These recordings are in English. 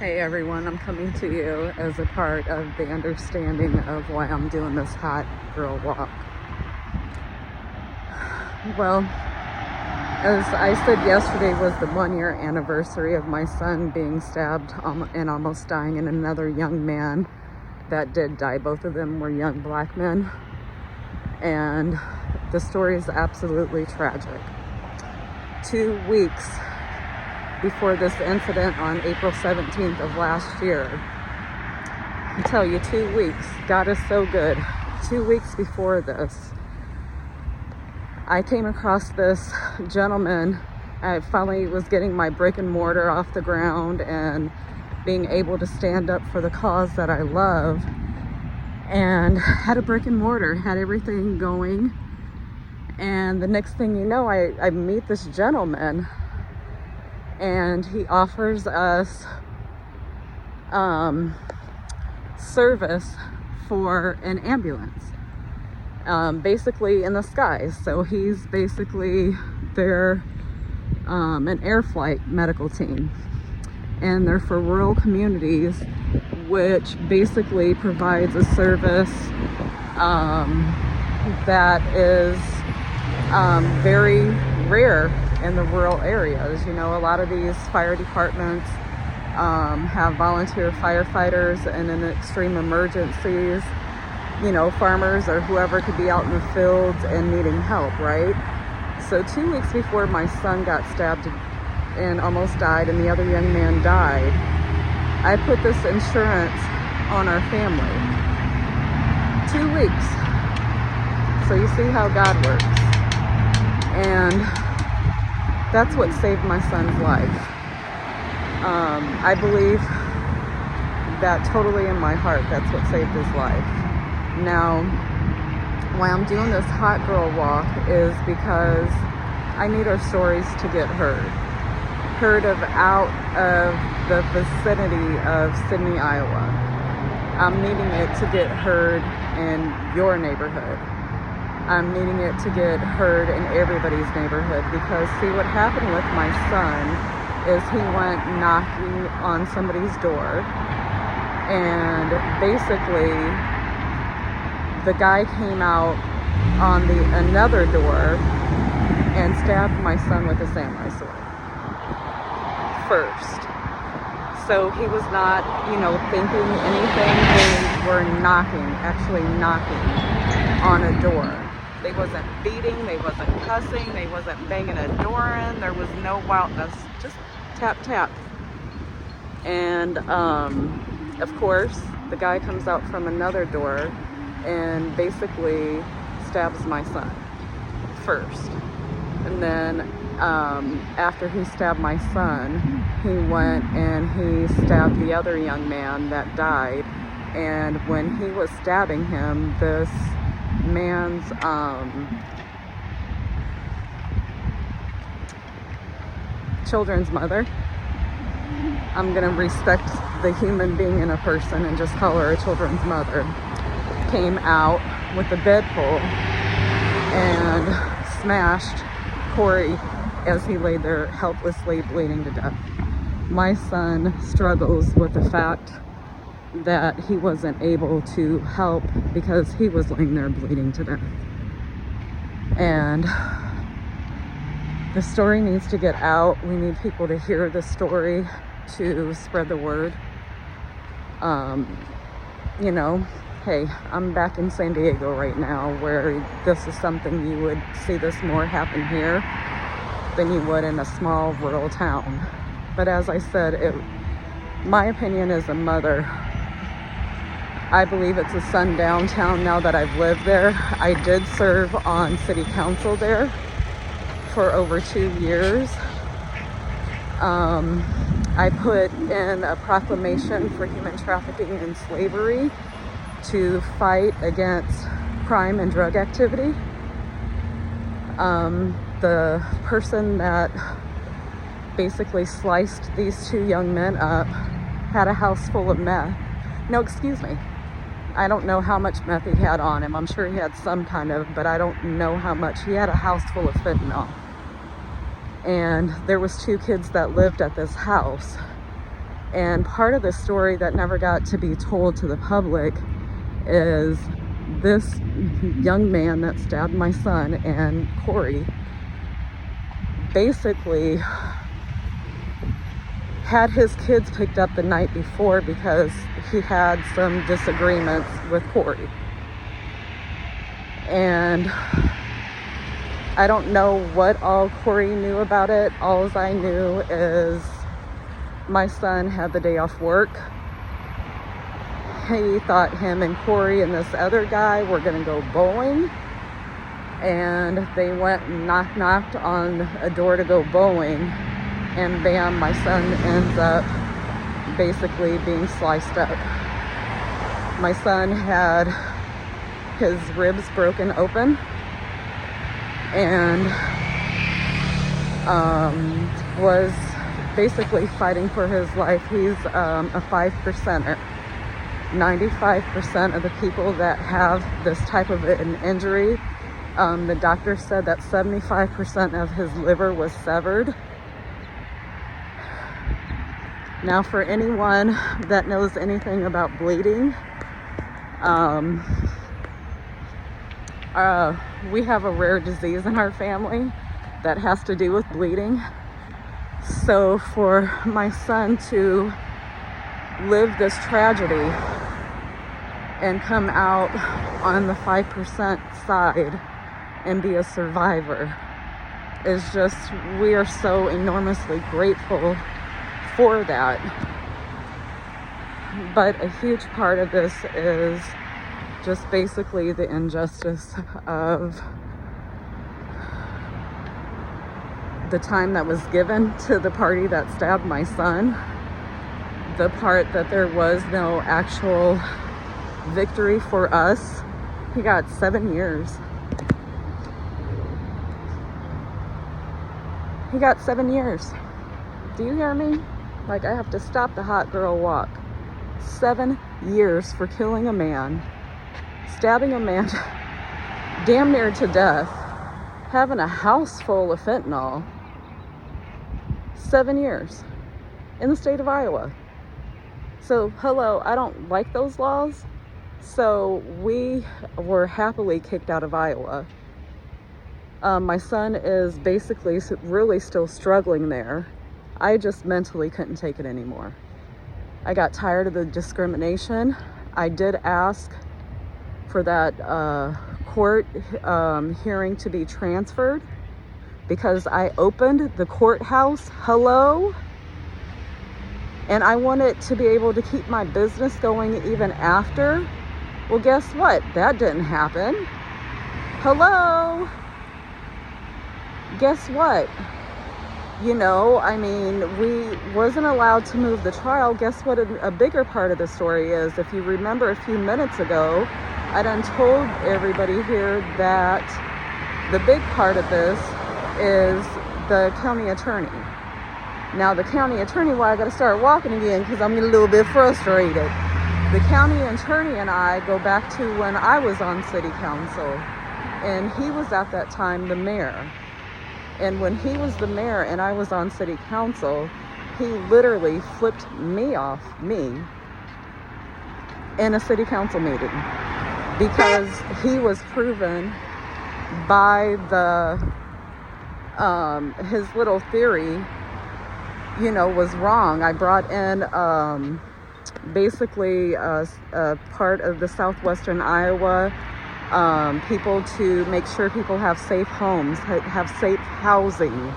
Hey everyone, I'm coming to you as a part of the understanding of why I'm doing this hot girl walk. Well, as I said, yesterday was the 1-year anniversary of my son being stabbed and almost dying, and another young man that did die. Both of them were young black men, and the story is absolutely tragic. 2 weeks before this incident on April 17th of last year, I tell you, 2 weeks, God is so good. 2 weeks before this, I came across this gentleman. I finally was getting my brick and mortar off the ground and being able to stand up for the cause that I love, and had a brick and mortar, had everything going. And the next thing you know, I meet this gentleman, and he offers us service for an ambulance, basically in the skies. So he's basically they're an air flight medical team, and they're for rural communities, which basically provides a service that is very rare in the rural areas. You know, a lot of these fire departments have volunteer firefighters, and in extreme emergencies, you know, farmers or whoever could be out in the fields and needing help, right? So 2 weeks before my son got stabbed and almost died, and the other young man died, I put this insurance on our family. 2 weeks. So you see how God works. And that's what saved my son's life. I believe that totally in my heart, that's what saved his life. Now, why I'm doing this hot girl walk is because I need our stories to get heard out of the vicinity of Sidney, Iowa. I'm needing it to get heard in your neighborhood. I'm needing it to get heard in everybody's neighborhood, because see, what happened with my son is he went knocking on somebody's door, and basically the guy came out on another door and stabbed my son with a samurai sword first. So he was not, thinking anything. They were actually knocking on a door. They wasn't beating, they wasn't cussing, they wasn't banging a door in. There was no wildness, just tap, tap. And of course, the guy comes out from another door and basically stabs my son first. And then after he stabbed my son, he went and he stabbed the other young man that died. And when he was stabbing him, this man's children's mother, I'm gonna respect the human being in a person and just call her a children's mother, came out with a bed pole and smashed Corey as he lay there helplessly bleeding to death. My son struggles with the fact that he wasn't able to help because he was laying there bleeding to death. And the story needs to get out. We need people to hear the story to spread the word. Hey, I'm back in San Diego right now, where this is something you would see this more happen here than you would in a small rural town. But as I said, my opinion as a mother, I believe it's a sundown town now that I've lived there. I did serve on city council there for over 2 years. I put in a proclamation for human trafficking and slavery to fight against crime and drug activity. The person that basically sliced these 2 young men up had a house full of meth. No, excuse me. I don't know how much meth he had on him. I'm sure he had some kind of, but I don't know how much. He had a house full of fentanyl. And there was 2 kids that lived at this house. And part of the story that never got to be told to the public is this young man that stabbed my son and Corey basically had his kids picked up the night before because he had some disagreements with Corey. And I don't know what all Corey knew about it. All I knew is my son had the day off work. He thought him and Corey and this other guy were gonna go bowling, and they went and knocked on a door to go bowling, and bam, my son ends up basically being sliced up. My son had his ribs broken open and was basically fighting for his life. He's a 5%er. 95% of the people that have this type of an injury, the doctor said that 75% of his liver was severed. Now, for anyone that knows anything about bleeding, we have a rare disease in our family that has to do with bleeding. So for my son to live this tragedy and come out on the 5% side and be a survivor is just, we are so enormously grateful for that. But a huge part of this is just basically the injustice of the time that was given to the party that stabbed my son, the part that there was no actual victory for us. He got 7 years. He got 7 years. Do you hear me? Like, I have to stop the hot girl walk. 7 years for killing a man, stabbing a man damn near to death, having a house full of fentanyl. 7 years in the state of Iowa. So, hello, I don't like those laws. So we were happily kicked out of Iowa. My son is basically really still struggling there. I just mentally couldn't take it anymore. I got tired of the discrimination. I did ask for that court hearing to be transferred because I opened the courthouse, hello, and I wanted to be able to keep my business going even after. Well, guess what? That didn't happen. Hello? Guess what? You know, I mean, we wasn't allowed to move the trial. Guess what a bigger part of the story is? If you remember a few minutes ago, I done told everybody here that the big part of this is the county attorney. Now, the county attorney, well, I got to start walking again because I'm getting a little bit frustrated. The county attorney and I go back to when I was on city council, and he was at that time the mayor. And when he was the mayor and I was on city council, he literally flipped me off, me, in a city council meeting because he was proven by the his little theory, you know, was wrong. I brought in basically a part of the southwestern Iowa people to make sure people have safe homes, have safe housing.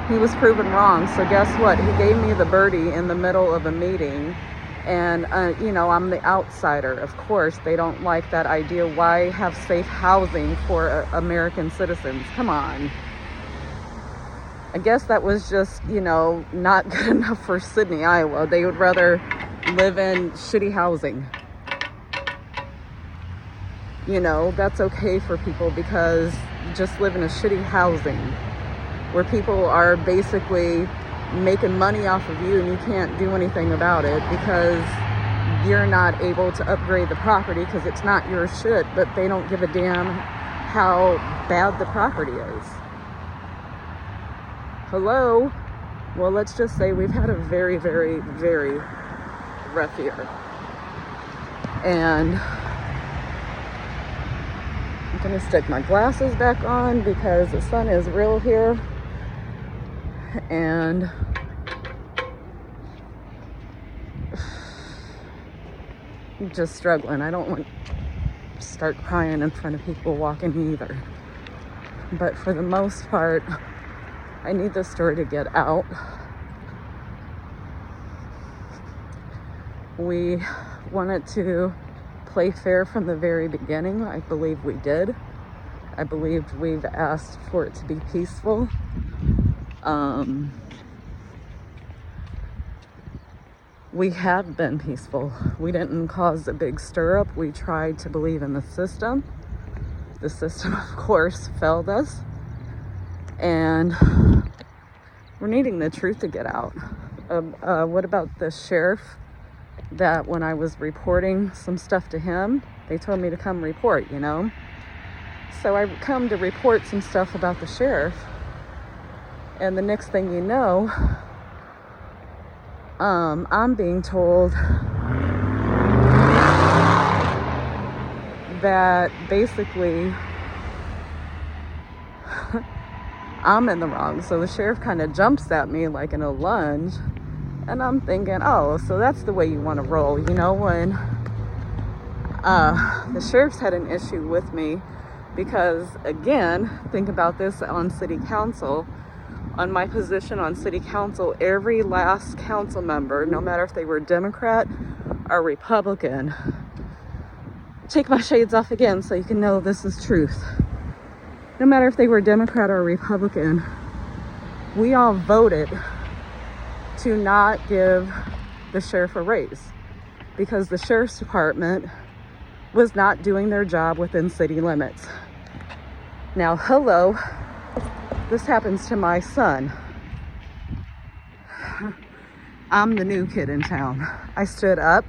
He was proven wrong. So guess what? He gave me the birdie in the middle of a meeting. And, you know, I'm the outsider. Of course, they don't like that idea. Why have safe housing for American citizens? Come on. I guess that was just, you know, not good enough for Sydney, Iowa. They would rather live in shitty housing. You know, that's okay for people because just live in a shitty housing where people are basically making money off of you and you can't do anything about it because you're not able to upgrade the property because it's not your shit, but they don't give a damn how bad the property is. hello? Well, let's just say we've had a very, very, very rough year. And I'm gonna stick my glasses back on because the sun is real here. And I'm just struggling. I don't want to start crying in front of people walking either. But for the most part, I need this story to get out. We wanted to play fair from the very beginning. I believe we did. I believed we've asked for it to be peaceful. We have been peaceful. We didn't cause a big stir up. We tried to believe in the system. The system, of course, failed us. And we're needing the truth to get out. What about the sheriff that when I was reporting some stuff to him, they told me to come report, you know? So I come to report some stuff about the sheriff. And the next thing you know, I'm being told that basically I'm in the wrong. So the sheriff kind of jumps at me like in a lunge. And I'm thinking, oh, so that's the way you want to roll. You know, when the sheriff's had an issue with me because, again, think about this on city council. On my position on city council, every last council member, no matter if they were Democrat or Republican, take my shades off again so you can know this is truth. No matter if they were Democrat or Republican, we all voted to not give the sheriff a raise because the sheriff's department was not doing their job within city limits. Now, hello, this happens to my son. I'm the new kid in town. I stood up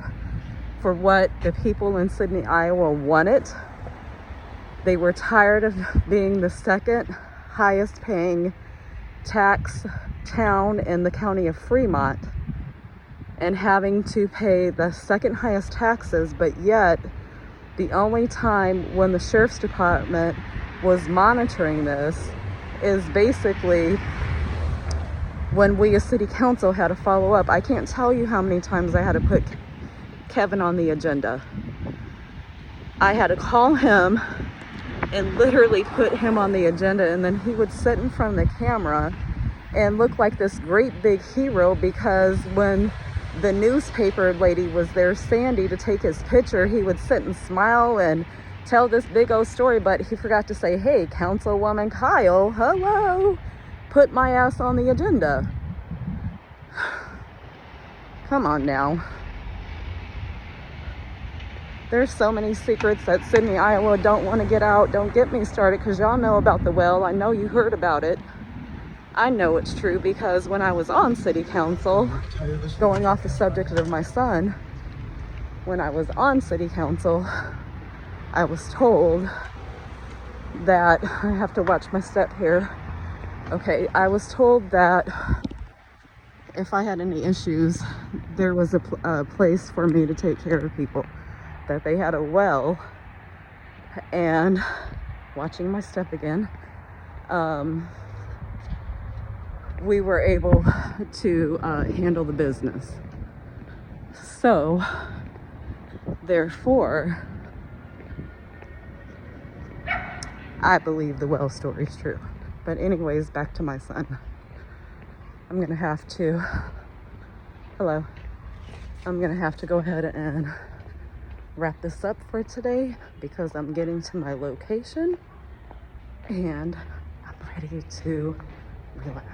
for what the people in Sydney, Iowa wanted. They were tired of being the second highest paying tax town in the county of Fremont and having to pay the second highest taxes, but yet the only time when the sheriff's department was monitoring this is basically when we as city council had to follow up. I can't tell you how many times I had to put Kevin on the agenda. I had to call him and literally put him on the agenda, and then he would sit in front of the camera and look like this great big hero because when the newspaper lady was there, Sandy, to take his picture, he would sit and smile and tell this big old story, but he forgot to say, hey, Councilwoman Kyle, hello, put my ass on the agenda. Come on now. There's so many secrets that Sydney, Iowa don't want to get out. Don't get me started because y'all know about the well. I know you heard about it. I know it's true because when I was on city council, going off the subject of my son, when I was on city council, I was told that, I have to watch my step here. Okay, I was told that if I had any issues, there was a place for me to take care of people. That they had a well, and watching my step again, we were able to handle the business. So, therefore, I believe the well story is true. But anyways, back to my son. I'm gonna have to, hello, I'm gonna have to go ahead and wrap this up for today because I'm getting to my location and I'm ready to relax.